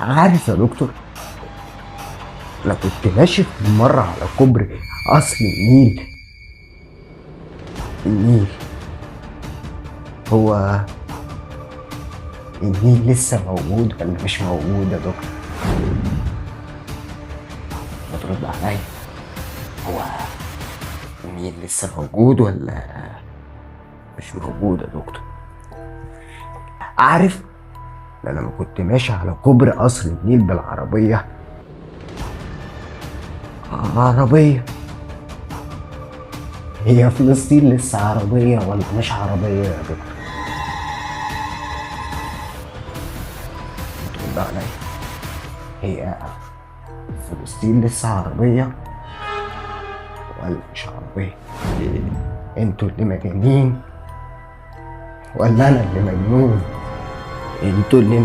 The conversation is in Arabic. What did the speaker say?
عارف يا دكتور، انا كنت ماشي في مرة على كوبري قصر النيل. هو النيل لسه موجود ولا مش موجود يا دكتور؟ ما ترد عليا. هو النيل لسه موجود ولا مش موجود يا دكتور؟ عارف، انا لما كنت ماشي على كوبري قصر النيل بالعربية، عربية، هي فلسطين لسه عربية ولا مش عربية يا دكتور؟ تقول عليا، هي فلسطين لسه عربية ولا مش عربية؟ انتوا اللي مجانين ولا انا اللي مجنون؟ انتوا اللي